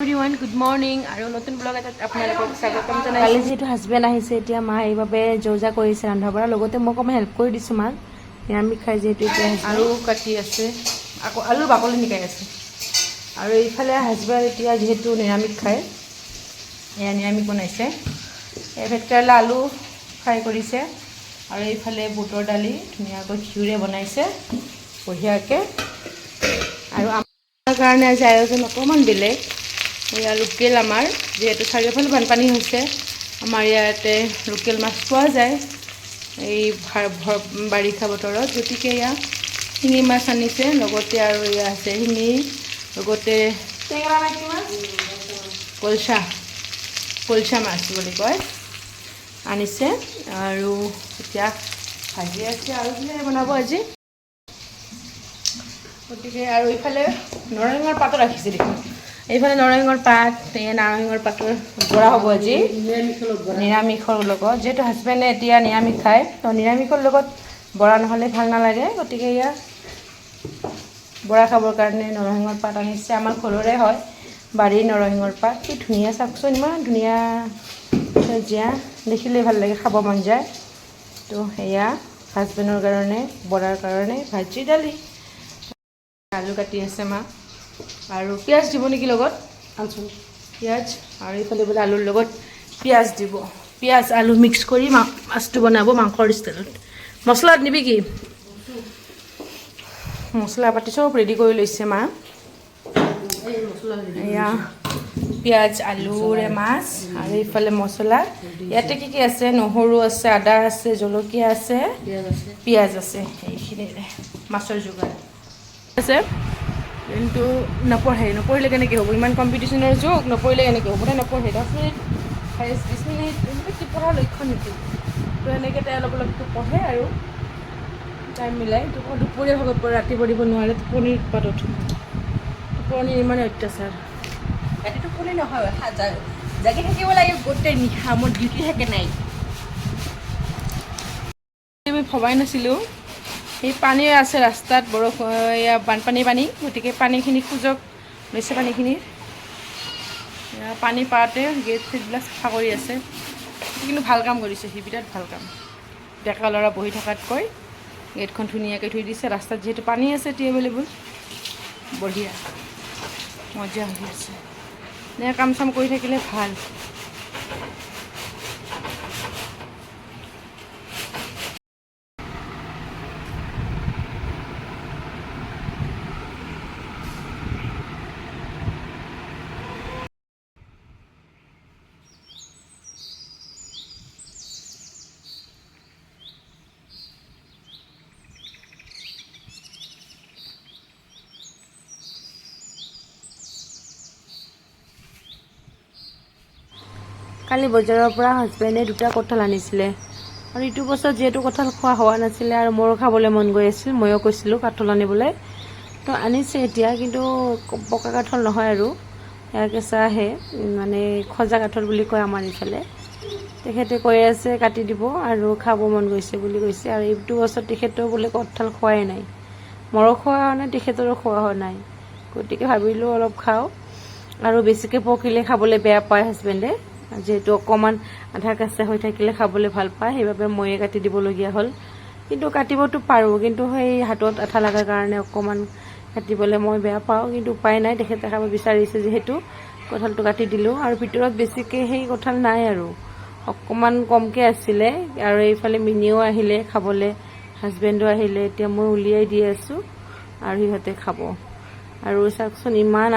Everyone good morning আৰু নতুন blog এটাত আপোনালোকক স্বাগতম জনাইছোঁ। কালি যিহেতু হাজবেণ্ড আহিছে এতিয়া মা এইবাবে যৌজা কৰিছে ৰন্ধা বঢ়া লগতে মই অকণমান হেল্প কৰি দিছোঁ মাক নিৰামিষ খাই যিহেতু এতিয়া আলু কাটি আছে আকৌ আলু বাকলি নিকাই আছে আৰু এইফালে হাজবেণ্ড এতিয়া যিহেতু নিৰামিষ খায় এয়া নিৰামিষ বনাইছে এই ভেটকেৰেলা আলু ফ্ৰাই কৰিছে আৰু এইফালে বুটৰ দালি ধুনীয়াকৈ ঘিউৰে বনাইছে বঢ়িয়াকৈ আৰু আমাৰ কাৰণে আজি আয়োজন অকণমান বেলেগ এয়া লোকেল আমাৰ যেহেতু চাৰিওফালে বানপানী হৈছে আমাৰ ইয়াতে লোকেল মাছ পোৱা যায় এই বাৰিষা বতৰত গতিকে এয়া শিঙি মাছ আনিছে লগতে আৰু এয়া আছে শিঙি লগতে কলচা মাছ বুলি কয় আনিছে আৰু এতিয়া ভাজি আছে আৰু কিহেৰে বনাব আজি গতিকে আৰু এইফালে নৰসিংহৰ পাতো ৰাখিছে দেখোন এইফালে নৰসিংহৰ পাত নৰসিংহৰ পাতৰ বৰা হ'ব আজি নিৰামিষৰ লগত যিহেতু হাজবেণ্ডে এতিয়া নিৰামিষ খায় তো নিৰামিষৰ লগত বৰা নহ'লে ভাল নালাগে গতিকে এয়া বৰা খাবৰ কাৰণে নৰসিংহৰ পাত আনিছে আমাৰ ঘৰৰে হয় বাৰীৰ নৰসিংহৰ পাত কি ধুনীয়া চাওকচোন ইমান ধুনীয়া সেউজীয়া দেখিলেই ভাল লাগে খাব মন যায় তো সেয়া হাজবেণ্ডৰ কাৰণে বৰাৰ কাৰণে ভাজি দালি আলু কাটি আছে মা আৰু পিঁয়াজ দিব নেকি লগত পিঁয়াজ আৰু এইফালে বোলে আলুৰ লগত পিঁয়াজ দিব পিঁয়াজ আলু মিক্স কৰি মাছটো বনাব মাংসৰ ষ্টাইলত মছলা নিবি কি মছলা পাতি চব ৰেডি কৰি লৈছে মা এয়া পিঁয়াজ আলুৰে মাছ আৰু এইফালে মছলা ইয়াতে কি আছে নহৰু আছে আদা আছে জলকীয়া আছে পিঁয়াজ আছে এইখিনিৰে মাছৰ যোগাৰ আছে কিন্তু নপঢ়িলে কেনেকৈ হ'ব ইমান কম্পিটিশ্যনৰ যুগ নপঢ়িলে কেনেকৈ হ'ব নপঢ়ে 10 মিনিট 20 মিনিট কি পঢ়াৰ লক্ষ্য নেকি তো এনেকৈ তাই অলপ অলপকৈ পঢ়ে আৰু টাইম মিলাই দুপৰীয়া ভাগত পঢ়ে ৰাতি পঢ়িব নোৱাৰে টোপনিৰ উৎপাতত টোপনিৰ ইমানে অত্যাচাৰ ৰাতি টোপনি নহয় জাগি থাকিব লাগে গোটেই নিশা মোৰ ডিউটি থাকে নাই আমি ভবাই নাছিলোঁ এই পানী আছে ৰাস্তাত বৰষুণ এয়া বানপানী গতিকে পানীখিনি সুযোগ লৈছে পানীখিনিৰ পানী পাওঁতে গেট চেটবিলাক চাফা কৰি আছে কিন্তু ভাল কাম কৰিছে সি বিৰাট ভাল কাম ডেকা ল'ৰা বহি থকাতকৈ গেটখন ধুনীয়াকৈ থৈ দিছে ৰাস্তাত যিহেতু পানী আছে এভেইলেবল বঢ়িয়া মজা হৈ আছে এনেকৈ কাম চাম কৰি থাকিলে ভাল কালি বজাৰৰ পৰা হাজবেণ্ডে 2টা কঁঠাল আনিছিলে আৰু ইটো বছৰত যিহেতু কঁঠাল খোৱা হোৱা নাছিলে আৰু মোৰো খাবলৈ মন গৈ আছিল ময়ো কৈছিলোঁ কাঠল আনিবলৈ তো আনিছে এতিয়া কিন্তু পকা কাঠল নহয় আৰু এয়া কেঁচাহে মানে খজা কাঠল বুলি কয় আমাৰ ইফালে তেখেতে কৈ আছে কাটি দিব আৰু খাব মন গৈছে বুলি কৈছে আৰু এইটো বছৰত তেখেতেও বোলে কঁঠাল খোৱাই নাই মোৰো খোৱা হোৱা নাই তেখেতৰো খোৱা হোৱা নাই গতিকে ভাবিলোঁ অলপ খাওঁ আৰু বেছিকৈ পকিলে খাবলৈ বেয়া পায় হাজবেণ্ডে যেহেতু অকণমান আধা কেঁচা হৈ থাকিলে খাবলৈ ভাল পায় সেইবাবে ময়ে কাটি দিবলগীয়া হ'ল কিন্তু কাটিবতো পাৰোঁ কিন্তু সেই হাতত আঠা লগাৰ কাৰণে অকণমান কাটিবলৈ মই বেয়া পাওঁ কিন্তু উপায় নাই তেখেতে খাব বিচাৰিছে যিহেতু কঁঠালটো কাটি দিলোঁ আৰু ভিতৰত বেছিকৈ সেই কঁঠাল নাই আৰু অকণমান কমকৈ আছিলে আৰু এইফালে মিনিও আহিলে খাবলৈ হাজবেণ্ডো আহিলে এতিয়া মই উলিয়াই দি আছোঁ আৰু সিহঁতে খাব আৰু চাওকচোন ইমান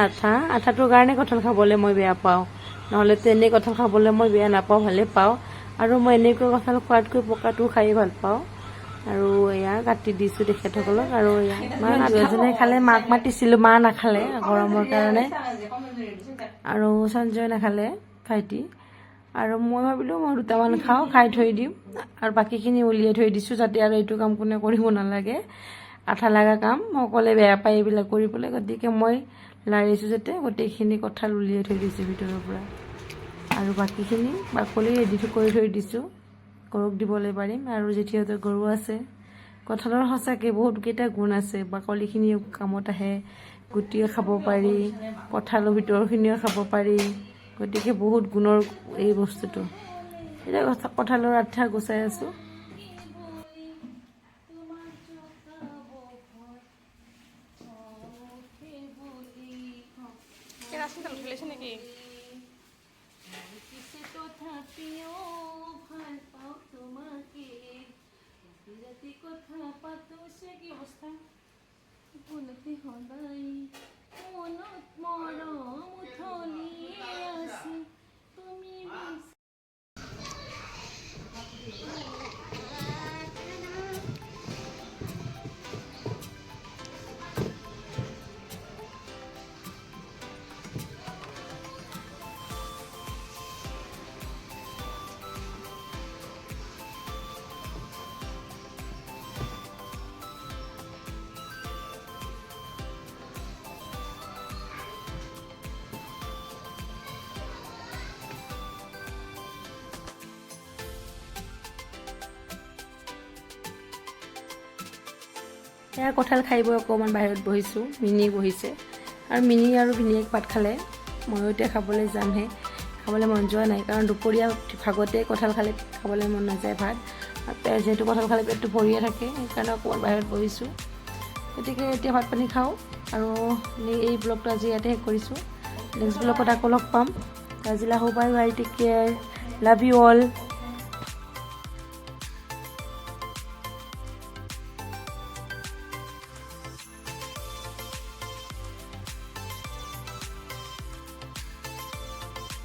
আঠাটোৰ কাৰণে কঁঠাল খাবলৈ মই বেয়া পাওঁ নহ'লেতো এনেই কঁঠাল খাবলৈ মই বেয়া নাপাওঁ ভালে পাওঁ আৰু মই এনেকৈ কঁঠাল খোৱাতকৈ পকাটো খাই ভাল পাওঁ আৰু এয়া কাটি দিছোঁ তেখেতসকলক আৰু এয়া মা দুজনে খালে মাক মাতিছিলোঁ মা নাখালে গৰমৰ কাৰণে আৰু সঞ্জয় নাখালে ভাইটি আৰু মই ভাবিলোঁ মই 2টামান খাওঁ খাই থৈ দিম আৰু বাকীখিনি উলিয়াই থৈ দিছোঁ যাতে আৰু এইটো কাম কোনে কৰিব নালাগে আঠা লগা কাম মই অকলে বেয়া পাই এইবিলাক কৰিবলৈ গতিকে মই লাৰিছোঁ যাতে গোটেইখিনি কঁঠাল উলিয়াই থৈ দিছোঁ ভিতৰৰ পৰা আৰু বাকীখিনি বাকলি ৰেডি কৰি থৈ দিছোঁ গৰুক দিবলৈ পাৰিম আৰু জেঠীহঁতৰ গৰু আছে কঁঠালৰ সঁচাকৈ বহুতকেইটা গুণ আছে বাকলিখিনি কামত আহে গুটিয়ে খাব পাৰি, কঁঠালৰ ভিতৰখিনিও খাব পাৰি, গতিকে বহুত গুণৰ এই বস্তুটো। এতিয়া কঁঠালৰ আঠা গুচাই আছোঁ। নেকি কথা পাতো কি অৱস্থা ভুলতে সদায় মনত মৰম উঠলিয়ে আছে তুমি এয়া কঁঠাল খাই বৈ অকণমান বাহিৰত বহিছোঁ, মিনি বহিছে আৰু মিনি আৰু ভিনিয়েক ভাত খালে। ময়ো এতিয়া খাবলৈ যামহে, খাবলৈ মন যোৱা নাই কাৰণ দুপৰীয়া ভাগতে কঁঠাল খালে খাবলৈ মন নাযায় ভাত, আৰু যিহেতু কঁঠাল খালে পেটটো ভৰিয়ে থাকে সেইকাৰণে অকণমান বাহিৰত বহিছোঁ। গতিকে এতিয়া ভাত পানী খাওঁ আৰু এই ব্লগটো আজি ইয়াতে শেষ কৰিছোঁ। নেক্সট ব্লগত আকৌ লগ পাম। আজিলৈ bye bye, take care, love you all.